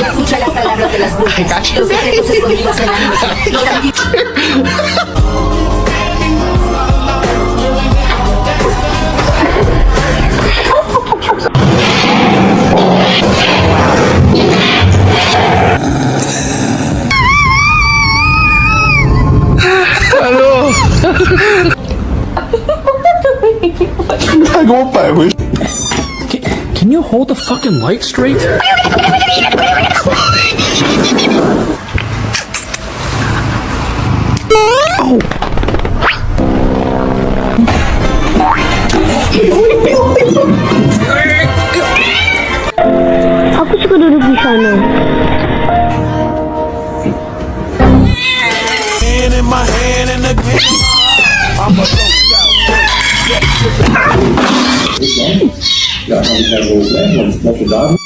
Escucha las palabras de las brujas. Los secretos escondidos en la noche. Los antiguos. Can you hold the fucking light straight? Ako siguro rugi sana. Hand in my hand and the I'm a Ja, habe ich ja so Notre Dame.